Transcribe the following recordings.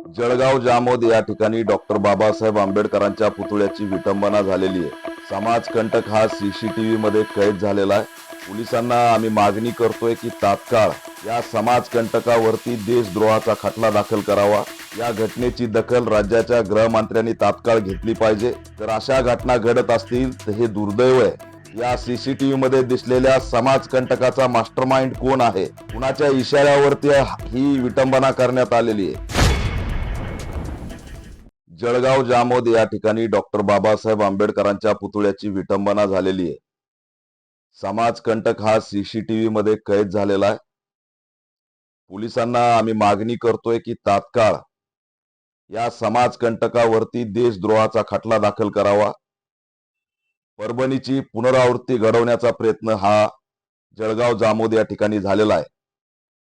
जळगाव जामोद या ठिकाणी डॉक्टर बाबासाहेब आंबेडकरांच्या पुतळ्याची विटंबना झालेली आहे। समाजकंटक हा सीसीटीव्ही मध्ये कैद झालेला आहे। पोलिसांना आम्ही मागणी करतोय की तात्काळ या समाजकंटकावरती देशद्रोहाचा खटला दाखल करावा। या घटनेची दखल राज्याच्या गृहमंत्र्यांनी तात्काळ घेतली पाहिजे। जर अशा घटना घडत असतील तर हे दुर्दैव आहे। या सीसीटीव्ही मध्ये दिसलेल्या समाजकंटकाचा मास्टरमाइंड कोण आहे, कुणाच्या इशाऱ्यावरती ही विटंबना करण्यात आलेली आहे। जळगाव जामोद या ठिकाणी डॉक्टर बाबासाहेब आंबेडकरांच्या पुतळ्याची विटंबना झालेली आहे। समाजकंटक हा सीसीटीव्ही मध्ये कैद झालेला आहे। पोलिसांना आम्ही मागणी करतोय की तात्काळ या समाजकंटकावरती देशद्रोहाचा खटला दाखल करावा। परभणीची पुनरावृत्ती घडवण्याचा प्रयत्न हा जळगाव जामोद या ठिकाणी झालेला आहे।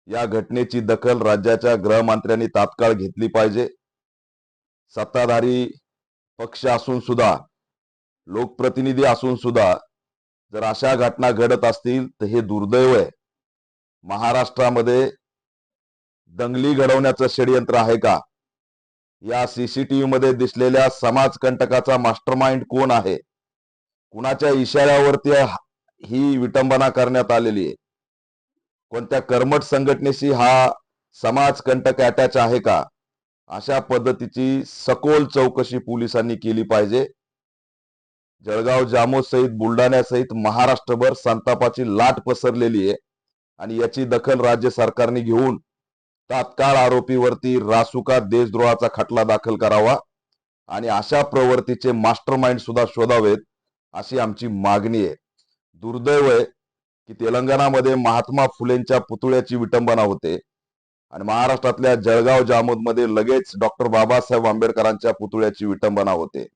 या घटनेची दखल राज्याच्या गृहमंत्र्यांनी तात्काळ घेतली पाहिजे। सत्ताधारी पक्ष असून सुद्धा, लोकप्रतिनिधी असून सुद्धा जर अशा घटना घडत असतील तर हे दुर्दैव आहे। महाराष्ट्रामध्ये दंगली घडवण्याचं षडयंत्र आहे का? या सीसीटीव्ही मध्ये दिसलेल्या समाजकंटकाचा मास्टरमाइंड कोण आहे, कुणाच्या इशाऱ्यावरती ही विटंबना करण्यात आलेली आहे? कोणत्या कर्मठ संघटनेशी हा समाजकंटक अटॅच आहे का? अशा पद्धतीची सखोल चौकशी पोलिसांनी केली पाहिजे। जळगाव जामोद सहित बुलढाणा सहित महाराष्ट्रभर संतापाची लाट पसरलेली आहे आणि याची दखल राज्य सरकारने घेऊन तात्काळ आरोपीवरती रासुका देशद्रोहाचा खटला दाखल करावा आणि अशा प्रवृत्तीचे मास्टरमाइंड सुद्धा शोधावेत अशी आमची मागणी आहे। दुर्दैव आहे की तेलंगणामध्ये महात्मा फुलेंच्या पुतळ्याची विटंबना होते आणि महाराष्ट्रातल्या जळगाव जामोद मध्ये लगेच डॉक्टर बाबासाहेब आंबेडकरांच्या पुतळ्याची विटंबना होते।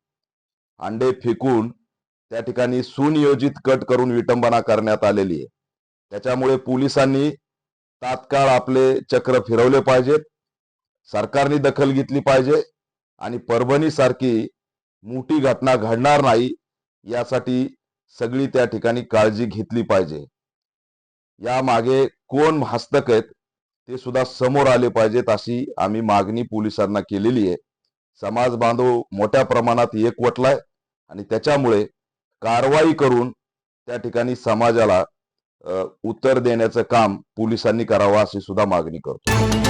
अंडे फेकून त्या ठिकाणी सुनियोजित कट करून विटंबना करण्यात आलेली आहे। त्याच्यामुळे पोलिसांनी तात्काळ आपले चक्र फिरवले पाहिजेत, सरकारने दखल घेतली पाहिजे आणि परभणी सारखी मोठी घटना घडणार नाही यासाठी सगळी त्या ठिकाणी काळजी घेतली पाहिजे। या मागे कोण हस्तक आहेत ते सुद्धा समोर आले पाहिजेत अशी आम्ही मागणी पोलिसांना केलेली आहे। समाज बांधव मोठ्या प्रमाणात एकवटलाय आणि त्याच्यामुळे कारवाई करून त्या ठिकाणी समाजाला उत्तर देण्याचं काम पोलिसांनी करावं अशी सुद्धा मागणी करतो।